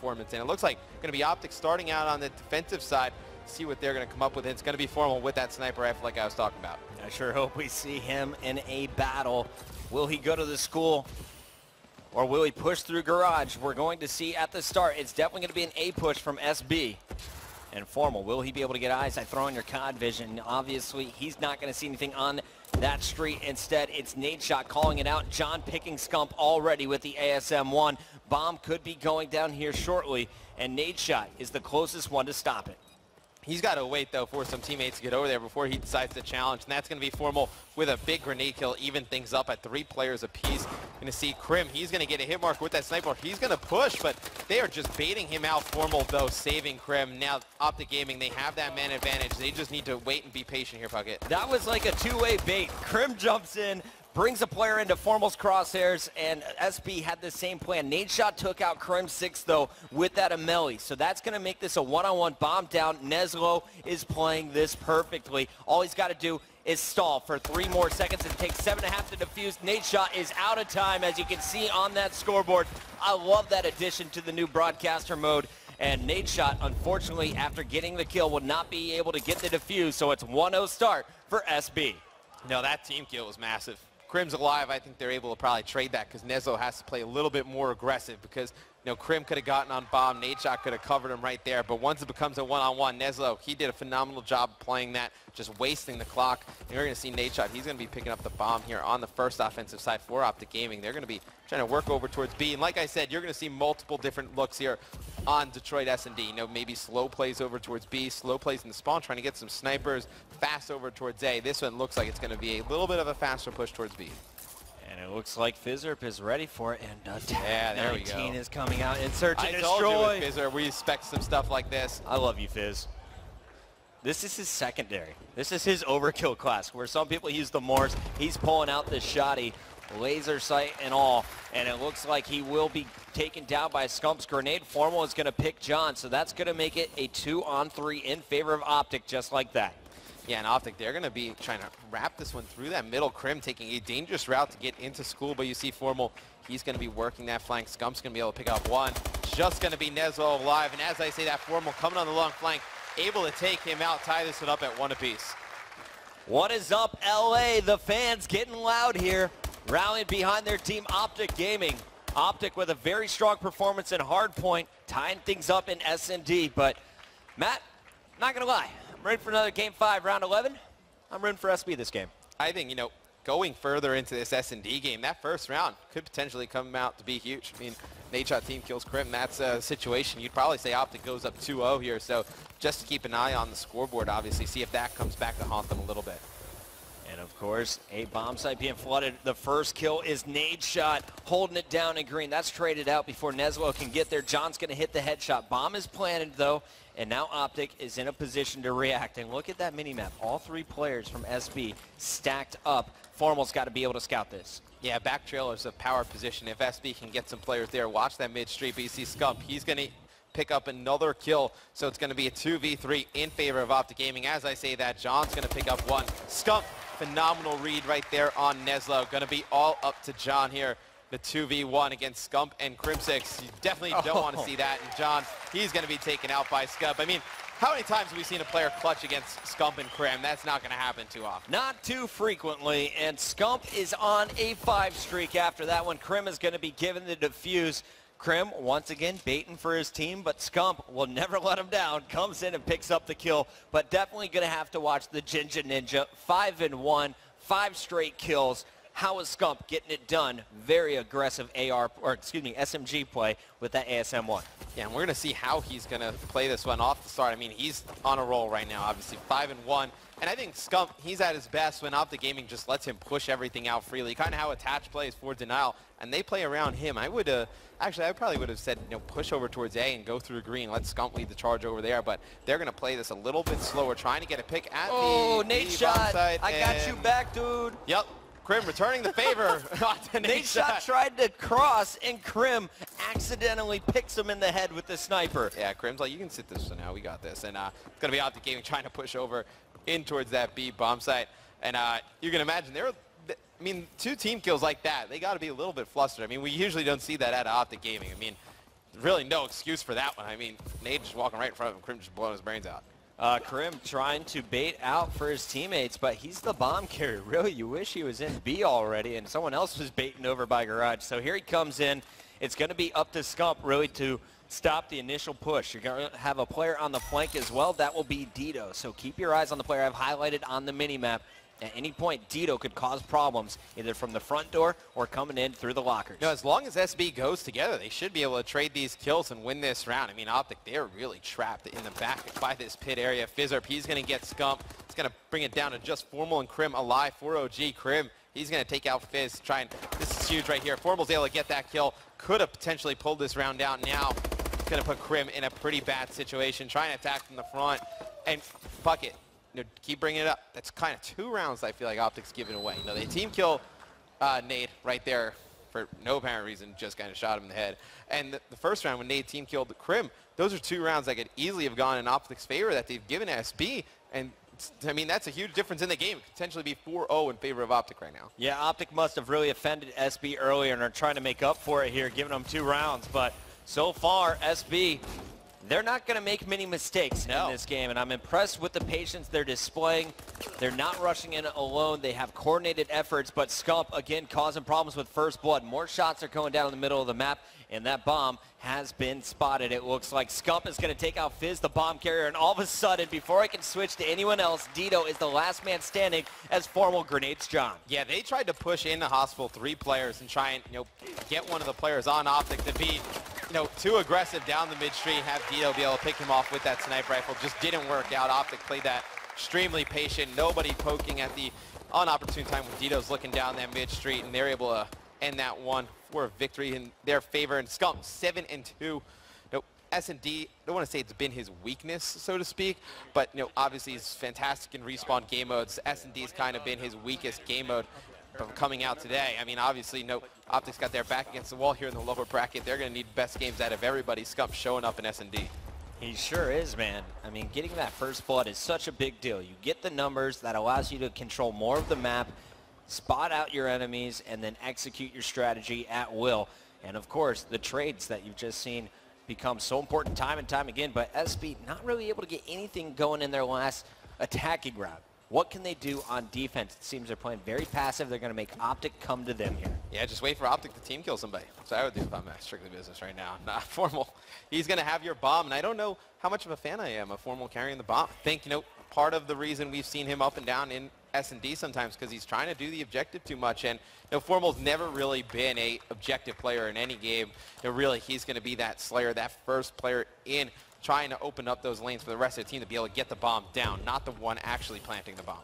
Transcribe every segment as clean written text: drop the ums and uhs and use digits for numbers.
performance. And it looks like going to be OpTic starting out on the defensive side. See what they're going to come up with. It's going to be Formal with that sniper rifle like I was talking about. I sure hope we see him in a battle. Will he go to the school or will he push through garage? We're going to see at the start. It's definitely going to be an A push from SB. And Formal, will he be able to get eyes? I throw in your COD vision. Obviously, he's not going to see anything on that street. Instead, it's Nadeshot calling it out. John picking Scump already with the ASM-1. Bomb could be going down here shortly, and Nadeshot is the closest one to stop it. He's got to wait, though, for some teammates to get over there before he decides to challenge. And that's going to be Formal with a big grenade kill, even things up at 3 players apiece. Going to see Krim. He's going to get a hit mark with that sniper. He's going to push, but they are just baiting him out. Formal, though, saving Krim. Now, OpTic Gaming, they have that man advantage. They just need to wait and be patient here, Puckett. That was like a two-way bait. Krim jumps in, brings a player into Formal's crosshairs, and SB had the same plan. Nadeshot took out Krim 6, though, with that Ameli. So that's going to make this a one-on-one bomb down. Neslo is playing this perfectly. All he's got to do is stall for 3 more seconds. It takes 7.5 to defuse. Nadeshot is out of time, as you can see on that scoreboard. I love that addition to the new broadcaster mode. And Nadeshot, unfortunately, after getting the kill, will not be able to get the defuse. So it's 1-0 start for SB. No, that team kill was massive. Krim's alive. I think they're able to probably trade that because Neslo has to play a little bit more aggressive because, you know, Krim could have gotten on bomb. Nadeshot could have covered him right there. But once it becomes a one-on-one, Neslo, he did a phenomenal job playing that, just wasting the clock. And you're going to see Nadeshot. He's going to be picking up the bomb here on the first offensive side for OpTic Gaming. They're going to be trying to work over towards B. And like I said, you're going to see multiple different looks here on Detroit S&D. You know, maybe slow plays over towards B, slow plays in the spawn, trying to get some snipers, fast over towards A. This one looks like it's going to be a little bit of a faster push towards B. And it looks like Fizzerp is ready for it, and yeah, there we go. 19 is coming out in search and destroy. I told you with Fizzerp, we expect some stuff like this. I love you, Fizz. This is his secondary. This is his overkill class, where some people use the Morse. He's pulling out this shoddy, laser sight and all, and it looks like he will be taken down by Scump's grenade. Formal is going to pick John, so that's going to make it a 2-on-3 in favor of OpTic, just like that. Yeah, and OpTic, they're going to be trying to wrap this one through that middle. Krim taking a dangerous route to get into school, but you see Formal, he's going to be working that flank. Scump's going to be able to pick up one. Just going to be Neslo alive, and as I say that, Formal coming on the long flank, able to take him out, tie this one up at 1 apiece. What is up, LA? The fans getting loud here, rallying behind their team, OpTic Gaming. OpTic with a very strong performance in Hardpoint, tying things up in S&D, but Matt, not going to lie. I'm ready for another Game 5, Round 11. I'm rooting for SB this game. I think, you know, going further into this S&D game, that first round could potentially come out to be huge. I mean, Nadeshot team kills Krim. That's a situation you'd probably say OpTic goes up 2-0 here. So just to keep an eye on the scoreboard, obviously, see if that comes back to haunt them a little bit. And of course, a bomb site being flooded. The first kill is Nadeshot holding it down in green. That's traded out before Neslo can get there. John's going to hit the headshot. Bomb is planted, though, and now OpTic is in a position to react. And look at that mini-map. All 3 players from SB stacked up. Formal's got to be able to scout this. Yeah, back trailer's a power position. If SB can get some players there, watch that mid-street. But you see Scump, he's going to pick up another kill. So it's going to be a 2v3 in favor of OpTic Gaming. As I say that, John's going to pick up one. Scump, phenomenal read right there on Neslo. Going to be all up to John here. The 2v1 against Scump and Crim6. You definitely don't want to see that. And John, he's going to be taken out by Scump. I mean, how many times have we seen a player clutch against Scump and Krim? That's not going to happen too often. Not too frequently, and Scump is on a 5 streak after that one. Krim is going to be given the defuse. Krim, once again, baiting for his team, but Scump will never let him down. Comes in and picks up the kill, but definitely going to have to watch the Jinja Ninja. 5-1, 5 straight kills. How is Scump getting it done? Very aggressive SMG play with that ASM-1. Yeah, and we're going to see how he's going to play this one off the start. I mean, he's on a roll right now, obviously, 5-1. And I think Scump, he's at his best when OpTic Gaming just lets him push everything out freely. Kind of how Attach plays for Denial, and they play around him. I would, actually, I probably would have said, you know, push over towards A and go through green. Let Scump lead the charge over there, but they're going to play this a little bit slower, trying to get a pick at the Nadeshot, side. I got you back, dude. Yep. Krim returning the favor. Nadeshot tried to cross, and Krim accidentally picks him in the head with the sniper. Yeah, Krim's like, you can sit this for now. We got this. And it's going to be OpTic Gaming trying to push over in towards that B bomb site. And you can imagine, I mean, 2 team kills like that, they got to be a little bit flustered. I mean, we usually don't see that at OpTic Gaming. I mean, really no excuse for that one. I mean, Nade just walking right in front of him, Crim just blowing his brains out. Crim trying to bait out for his teammates, but he's the bomb carrier. Really, you wish he was in B already, and someone else was baiting over by Garage. So here he comes in. It's going to be up to Scump, really, to stop the initial push. You're going to have a player on the flank as well. That will be Dito. So keep your eyes on the player I've highlighted on the mini-map. At any point, Dito could cause problems, either from the front door or coming in through the lockers. No, as long as SB goes together, they should be able to trade these kills and win this round. I mean, OpTic, they're really trapped in the back by this pit area. Fizzerp, he's going to get Scump. He's going to bring it down to just Formal and Crim alive for OG. Crim, he's going to take out Fizz. This is huge right here. Formal's able to get that kill. Could have potentially pulled this round down. Now, going to put Crim in a pretty bad situation. Trying to attack from the front. And fuck it. Keep bringing it up. That's kind of 2 rounds I feel like OpTic's giving away. They team kill Nade right there for no apparent reason, just kind of shot him in the head. And the first round when Nade team killed Crim, those are 2 rounds that could easily have gone in OpTic's favor that they've given SB. And I mean, that's a huge difference in the game. It could potentially be 4-0 in favor of OpTic right now. Yeah, OpTic must have really offended SB earlier and are trying to make up for it here, giving them 2 rounds. But so far, SB, they're not going to make many mistakes in this game, and I'm impressed with the patience they're displaying. They're not rushing in alone. They have coordinated efforts, but Scump, again, causing problems with first blood. More shots are going down in the middle of the map, and that bomb has been spotted. It looks like Scump is going to take out Fizz, the bomb carrier, and all of a sudden, before I can switch to anyone else, Dito is the last man standing as Formal grenades John. Yeah, they tried to push into Hospital 3 players and try and get one of the players on OpTic to be too aggressive down the mid-street, have Dito be able to pick him off with that sniper rifle. Just didn't work out. OpTic played that extremely patient. Nobody poking at the unopportune time when Dito's looking down that mid-street, and they're able to end that one for a victory in their favor. And Scump 7-2. S&D, I don't want to say it's been his weakness, so to speak, but obviously he's fantastic in respawn game modes. S&D's kind of been his weakest game mode coming out today. I mean, obviously, OpTic's got their back against the wall here in the lower bracket. They're going to need best games out of everybody. Scump showing up in S&D. He sure is, man. I mean, getting that first blood is such a big deal. You get the numbers that allows you to control more of the map, spot out your enemies, and then execute your strategy at will. And of course, the trades that you've just seen become so important time and time again, but SB not really able to get anything going in their last attacking round. What can they do on defense? It seems they're playing very passive. They're going to make OpTic come to them here. Yeah, just wait for OpTic to team kill somebody. That's what I would do if I'm at Strictly Business right now. Not Formal. He's going to have your bomb, and I don't know how much of a fan I am of Formal carrying the bomb. I think, part of the reason we've seen him up and down in S&D sometimes because he's trying to do the objective too much, and Formal's never really been a objective player in any game. Really, he's going to be that slayer, that first player in trying to open up those lanes for the rest of the team to be able to get the bomb down, not the one actually planting the bomb.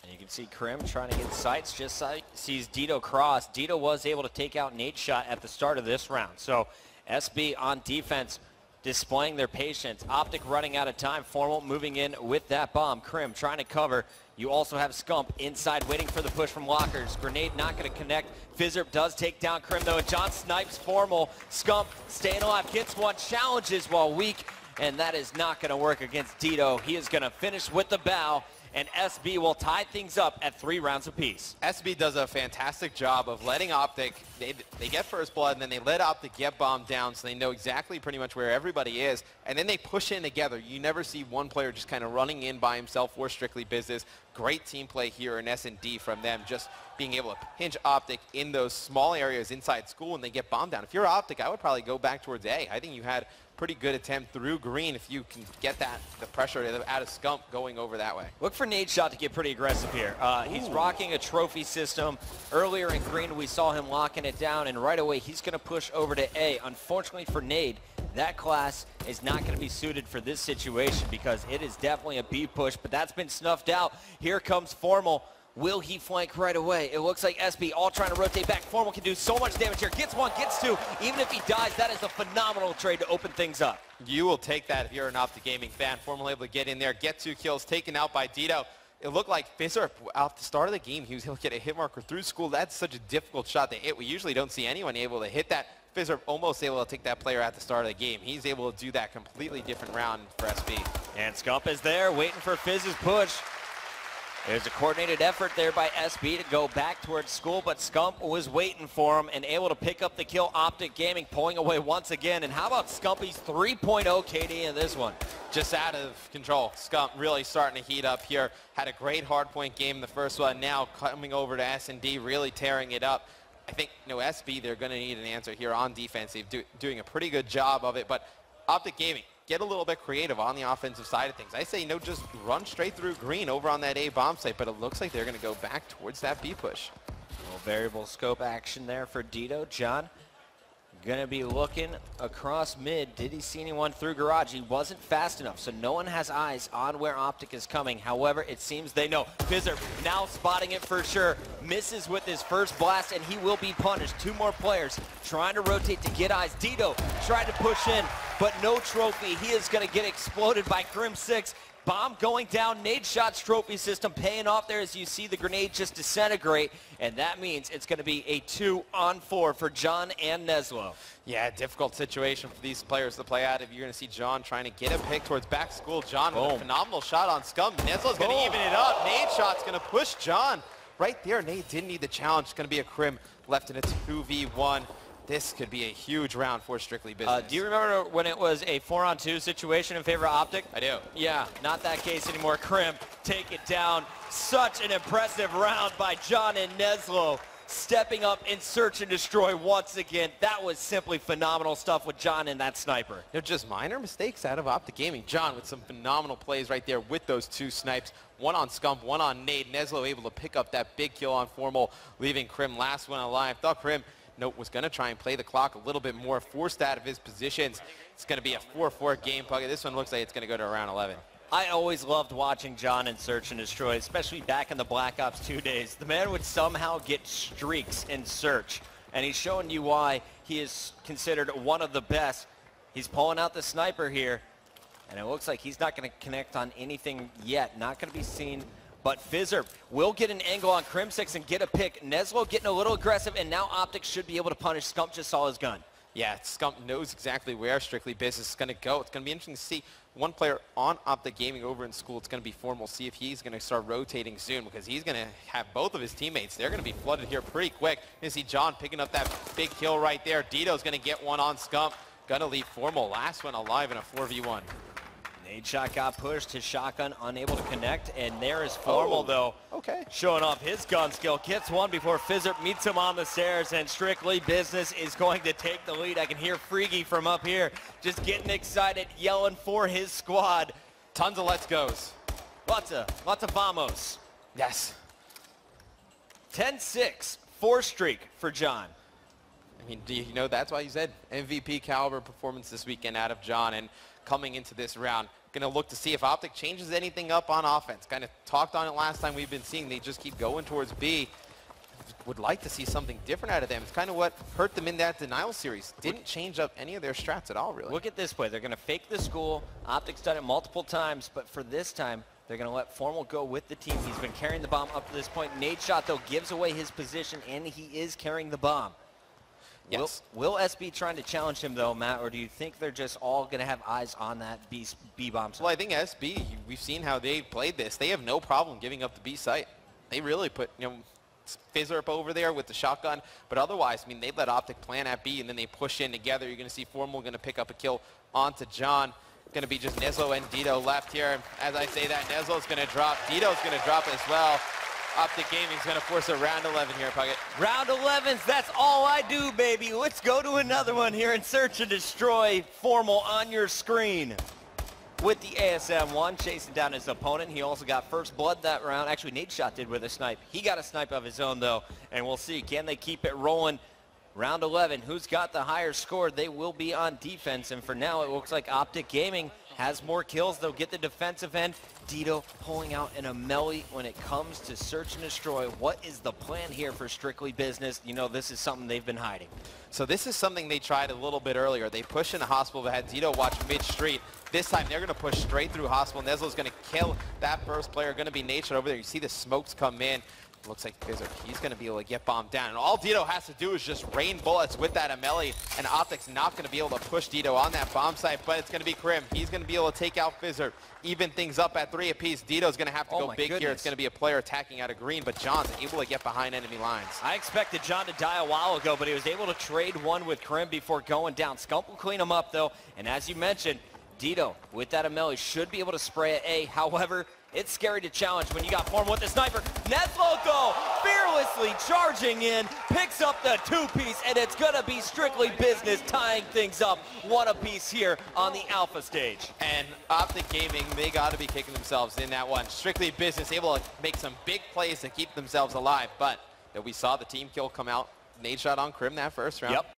And you can see Crim trying to get sights, just sees Dito cross. Dito was able to take out Nate's shot at the start of this round. So SB on defense, displaying their patience. OpTic running out of time. Formal moving in with that bomb. Crim trying to cover. You also have Scump inside waiting for the push from lockers. Grenade not going to connect. Fizzerp does take down Crim though, and John snipes Formal. Scump staying alive, gets one, challenges while weak, and that is not going to work against Dito. He is going to finish with the bow, and SB will tie things up at 3 rounds apiece. SB does a fantastic job of letting OpTic, they get first blood, and then they let OpTic get bombed down so they know exactly pretty much where everybody is, and then they push in together. You never see one player just kind of running in by himself for Strictly Business. Great team play here in S&D from them, just being able to pinch OpTic in those small areas inside school and they get bombed down. If you're OpTic, I would probably go back towards A. I think you had pretty good attempt through green if you can get the pressure out of Scump going over that way. Look for Nade's shot to get pretty aggressive here. He's rocking a trophy system. Earlier in green, we saw him locking it down, and right away, he's going to push over to A. Unfortunately for Nade, that class is not going to be suited for this situation because it is definitely a B push, but that's been snuffed out. Here comes Formal. Will he flank right away? It looks like SB all trying to rotate back. Formal can do so much damage here. Gets one, gets two. Even if he dies, that is a phenomenal trade to open things up. You will take that if you're an OpTic Gaming fan. Formal able to get in there, get 2 kills, taken out by Dito. It looked like Fizzerp, at the start of the game, he was able to get a hit marker through school. That's such a difficult shot to hit. We usually don't see anyone able to hit that. Fizzerp almost able to take that player at the start of the game. He's able to do that completely different round for SB. And Scump is there, waiting for Fizz's push. There's a coordinated effort there by SB to go back towards school, but Scump was waiting for him and able to pick up the kill. OpTic Gaming pulling away once again. And how about Scumpy's 3.0 KD in this one? Just out of control. Scump really starting to heat up here. Had a great hardpoint game in the first one. Now coming over to S&D, really tearing it up. I think, SB, they're going to need an answer here on defense. They're doing a pretty good job of it, but OpTic Gaming, get a little bit creative on the offensive side of things. I say, just run straight through green over on that A bomb site, but it looks like they're going to go back towards that B push. A little variable scope action there for Dito. John going to be looking across mid. Did he see anyone through garage? He wasn't fast enough, so no one has eyes on where OpTic is coming. However, it seems they know. Fizzer now spotting it for sure. Misses with his first blast, and he will be punished. Two more players trying to rotate to get eyes. Dito tried to push in, but no trophy. He is going to get exploded by Crim 6. Bomb going down. Nade shots trophy system paying off there as you see the grenade just disintegrate. And that means it's going to be a 2-on-4 for John and Neslo. Yeah, difficult situation for these players to play out of. You're going to see John trying to get a pick towards back school. John with a phenomenal shot on Scump. Neslo's going to even it up. Nade shot's going to push John. Right there, Nade didn't need the challenge. It's going to be a Crim left in a 2v1. This could be a huge round for Strictly Business. Do you remember when it was a 4-on-2 situation in favor of OpTic? I do. Yeah, not that case anymore. Crim, take it down. Such an impressive round by John and Neslo. Stepping up in search and destroy once again. That was simply phenomenal stuff with John and that sniper. Just minor mistakes out of OpTic Gaming. John with some phenomenal plays right there with those two snipes. One on Scump, one on Nade. Neslo able to pick up that big kill on Formal, leaving Crim last one alive. Thought Crim was going to try and play the clock a little bit more, forced out of his positions. It's going to be a 4-4 game, Puggy. This one looks like it's going to go to around 11. I always loved watching John in Search and Destroy, especially back in the Black Ops 2 days. The man would somehow get streaks in Search, and he's showing you why he is considered one of the best. He's pulling out the sniper here, and it looks like he's not going to connect on anything yet. Not going to be seen. But Fizzer will get an angle on Crim 6 and get a pick. Neslo getting a little aggressive, and now OpTic should be able to punish. Scump just saw his gun. Yeah, Scump knows exactly where Strictly Business is going to go. It's going to be interesting to see one player on OpTic Gaming over in school. It's going to be Formal. See if he's going to start rotating soon, because he's going to have both of his teammates. They're going to be flooded here pretty quick. You see John picking up that big kill right there. Dito's going to get one on Scump. Going to leave Formal last one alive in a 4v1. Nade shot got pushed, his shotgun unable to connect, and there is Formal though, showing off his gun skill. Gets one before Fizzer meets him on the stairs, and Strictly Business is going to take the lead. I can hear Freaky from up here just getting excited, yelling for his squad. Tons of let's goes. Lots of vamos. Yes. 10-6, 4 streak for John. I mean, that's why you said MVP caliber performance this weekend out of John. And coming into this round, going to look to see if OpTic changes anything up on offense. Kind of talked on it last time. We've been seeing they just keep going towards B. Would like to see something different out of them. It's kind of what hurt them in that denial series. Didn't change up any of their strats at all, really. Look at this play. They're going to fake the school. OpTic's done it multiple times, but for this time, they're going to let Formal go with the team. He's been carrying the bomb up to this point. Nade shot, though, gives away his position, and he is carrying the bomb. Yes. Will SB trying to challenge him, though, Matt, or do you think they're just all going to have eyes on that B bomb site? Well, I think SB, we've seen how they played this. They have no problem giving up the B site. They really put, Fizzer up over there with the shotgun. But otherwise, I mean, they let OpTic plan at B, and then they push in together. You're going to see Formal going to pick up a kill onto John. Going to be just Neslo and Dito left here. As I say that, Neslo's going to drop. Dito's going to drop as well. OpTic Gaming's going to force a round 11 here, Puckett. Round 11s, that's all I do, baby. Let's go to another one here in Search and Destroy. Formal on your screen with the ASM-1, chasing down his opponent. He also got first blood that round. Actually, Nade shot did with a snipe. He got a snipe of his own, though, and we'll see. Can they keep it rolling? Round 11, who's got the higher score? They will be on defense, and for now, it looks like OpTic Gaming has more kills. They'll get the defensive end. Dito pulling out in a melee when it comes to Search and Destroy. What is the plan here for Strictly Business? This is something they've been hiding. So this is something they tried a little bit earlier. They pushed in the hospital, but had Dito watch mid-street. This time, they're going to push straight through hospital. Neslo's going to kill that first player. Going to be Nade shot over there. You see the smokes come in. Looks like he's going to be able to get bombed down. And all Dito has to do is just rain bullets with that Amelie, and OpTic's not going to be able to push Dito on that bomb site, but it's going to be Crim. He's going to be able to take out Fizzzer, even things up at 3 apiece. Dito's going to have to go big here. It's going to be a player attacking out of green, but John's able to get behind enemy lines. I expected John to die a while ago, but he was able to trade one with Crim before going down. Scump will clean him up, though, and as you mentioned, Dito, with that Amelie, should be able to spray at A. However, it's scary to challenge when you got Form with the sniper. Neslo, though, fearlessly charging in, picks up the 2-piece, and it's going to be strictly business, tying things up 1 apiece here on the Alpha stage. And OpTic Gaming, they got to be kicking themselves in that one. Strictly business, able to make some big plays to keep themselves alive, but we saw the team kill come out. Nade shot on Crim that first round. Yep.